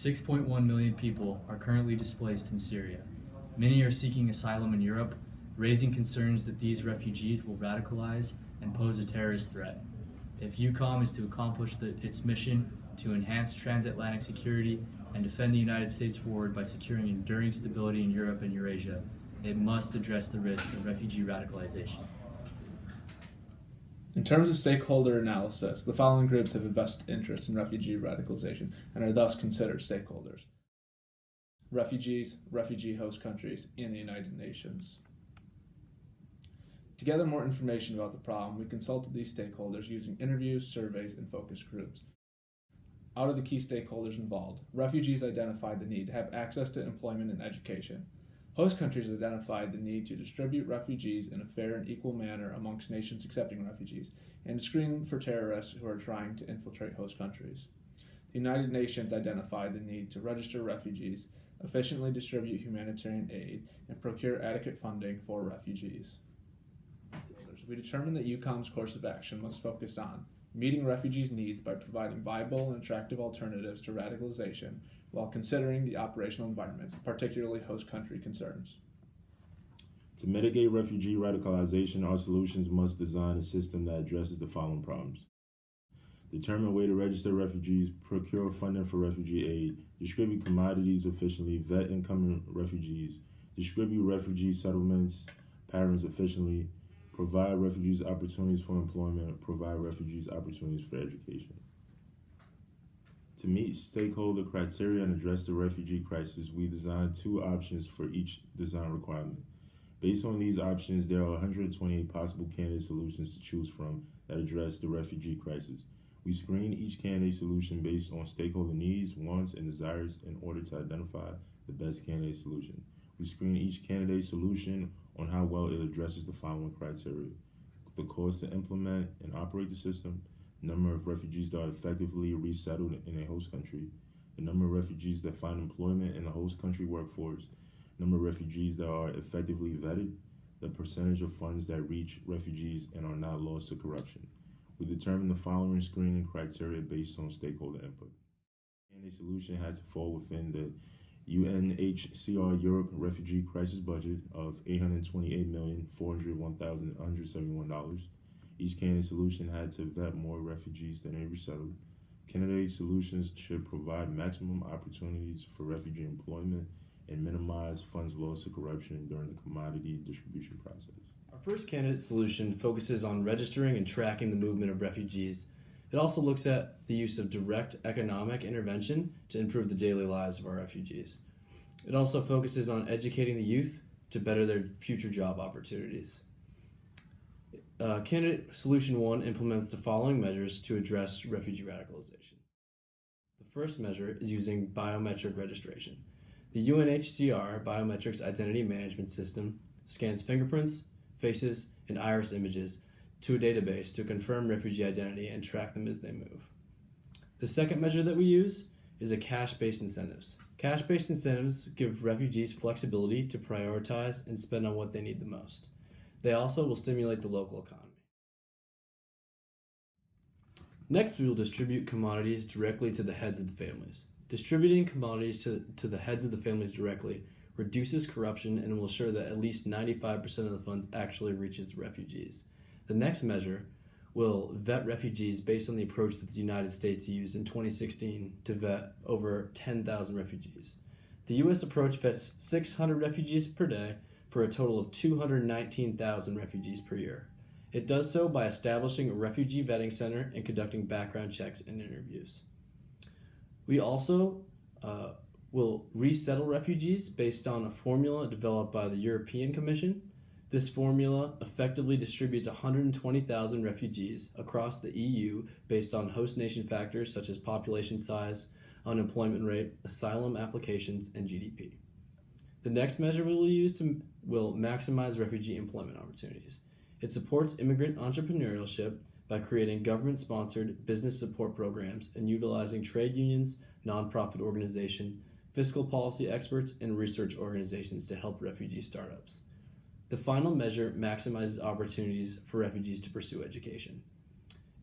6.1 million people are currently displaced in Syria. Many are seeking asylum in Europe, raising concerns that these refugees will radicalize and pose a terrorist threat. If EUCOM is to accomplish its mission to enhance transatlantic security and defend the United States forward by securing enduring stability in Europe and Eurasia, it must address the risk of refugee radicalization. In terms of stakeholder analysis, the following groups have a vested interest in refugee radicalization and are thus considered stakeholders: refugees, refugee host countries, and the United Nations. To gather more information about the problem, we consulted these stakeholders using interviews, surveys, and focus groups. Out of the key stakeholders involved, refugees identified the need to have access to employment and education. Host countries identified the need to distribute refugees in a fair and equal manner amongst nations accepting refugees, and screen for terrorists who are trying to infiltrate host countries. The United Nations identified the need to register refugees, efficiently distribute humanitarian aid, and procure adequate funding for refugees. We determined that EUCOM's course of action must focus on meeting refugees' needs by providing viable and attractive alternatives to radicalization while considering the operational environment, particularly host country concerns. To mitigate refugee radicalization, our solutions must design a system that addresses the following problems: determine a way to register refugees, procure funding for refugee aid, distribute commodities efficiently, vet incoming refugees, distribute refugee settlements patterns efficiently, provide refugees opportunities for employment, provide refugees opportunities for education. To meet stakeholder criteria and address the refugee crisis, we designed 2 options for each design requirement. Based on these options, there are 128 possible candidate solutions to choose from that address the refugee crisis. We screen each candidate solution based on stakeholder needs, wants, and desires in order to identify the best candidate solution. We screen each candidate solution on how well it addresses the following criteria: the cost to implement and operate the system, number of refugees that are effectively resettled in a host country, the number of refugees that find employment in the host country workforce, number of refugees that are effectively vetted, the percentage of funds that reach refugees and are not lost to corruption. We determined the following screening criteria based on stakeholder input. And a solution had to fall within the UNHCR Europe refugee crisis budget of $828,401,171. Each candidate solution had to vet more refugees than they resettled. Candidate solutions should provide maximum opportunities for refugee employment and minimize funds lost to corruption during the commodity distribution process. Our first candidate solution focuses on registering and tracking the movement of refugees. It also looks at the use of direct economic intervention to improve the daily lives of our refugees. It also focuses on educating the youth to better their future job opportunities. Candidate Solution 1 implements the following measures to address refugee radicalization. The first measure is using biometric registration. The UNHCR Biometrics Identity Management System scans fingerprints, faces, and iris images to a database to confirm refugee identity and track them as they move. The second measure that we use is a cash-based incentives. Cash-based incentives give refugees flexibility to prioritize and spend on what they need the most. They also will stimulate the local economy. Next, we will distribute commodities directly to the heads of the families. Distributing commodities to the heads of the families directly reduces corruption and will ensure that at least 95% of the funds actually reaches the refugees. The next measure will vet refugees based on the approach that the United States used in 2016 to vet over 10,000 refugees. The U.S. approach vets 600 refugees per day for a total of 219,000 refugees per year. It does so by establishing a refugee vetting center and conducting background checks and interviews. We also will resettle refugees based on a formula developed by the European Commission. This formula effectively distributes 120,000 refugees across the EU based on host nation factors such as population size, unemployment rate, asylum applications, and GDP. The next measure we will use will maximize refugee employment opportunities. It supports immigrant entrepreneurship by creating government-sponsored business support programs and utilizing trade unions, nonprofit organizations, fiscal policy experts, and research organizations to help refugee startups. The final measure maximizes opportunities for refugees to pursue education.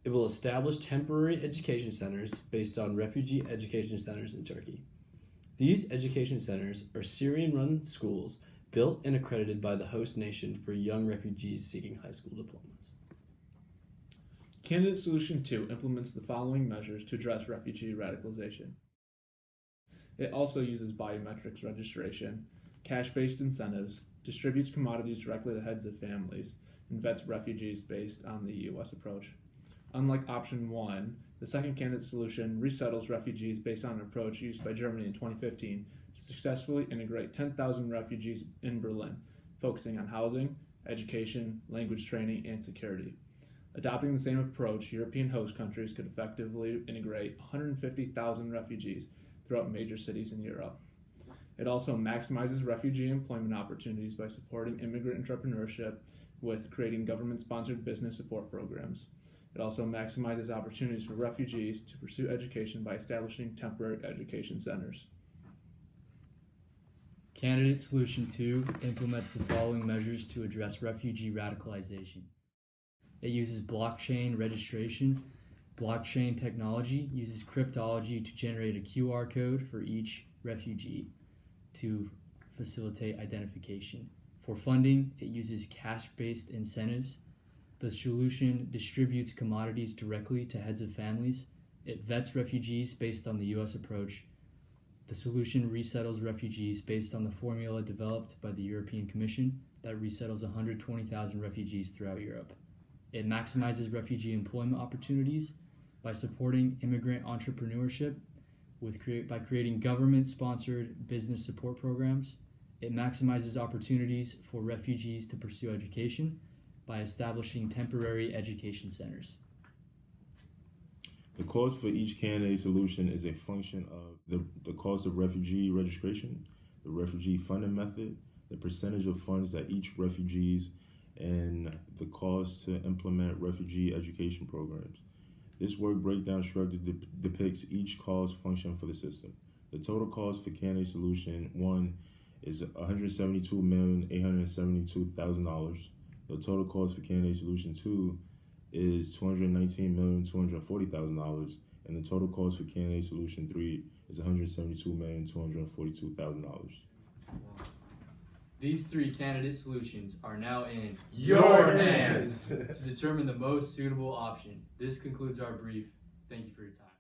It will establish temporary education centers based on refugee education centers in Turkey. These education centers are Syrian-run schools built and accredited by the host nation for young refugees seeking high school diplomas. Candidate Solution 2 implements the following measures to address refugee radicalization. It also uses biometrics registration, cash-based incentives, distributes commodities directly to heads of families, and vets refugees based on the U.S. approach. Unlike Option 1, the second candidate solution resettles refugees based on an approach used by Germany in 2015 to successfully integrate 10,000 refugees in Berlin, focusing on housing, education, language training, and security. Adopting the same approach, European host countries could effectively integrate 150,000 refugees throughout major cities in Europe. It also maximizes refugee employment opportunities by supporting immigrant entrepreneurship with creating government-sponsored business support programs. It also maximizes opportunities for refugees to pursue education by establishing temporary education centers. Candidate Solution 2 implements the following measures to address refugee radicalization. It uses blockchain registration. Blockchain technology uses cryptology to generate a QR code for each refugee to facilitate identification. For funding, it uses cash-based incentives. The solution distributes commodities directly to heads of families. It vets refugees based on the U.S. approach. The solution resettles refugees based on the formula developed by the European Commission that resettles 120,000 refugees throughout Europe. It maximizes refugee employment opportunities by supporting immigrant entrepreneurship by creating government-sponsored business support programs. It maximizes opportunities for refugees to pursue education by establishing temporary education centers. The cost for each candidate solution is a function of the cost of refugee registration, the refugee funding method, the percentage of funds that each refugees, and the cost to implement refugee education programs. This work breakdown structure depicts each cost function for the system. The total cost for candidate solution 1 is $172,872,000. The total cost for candidate solution 2 is $219,240,000, and the total cost for candidate solution 3 is $172,242,000. These three candidate solutions are now in your hands to determine the most suitable option. This concludes our brief. Thank you for your time.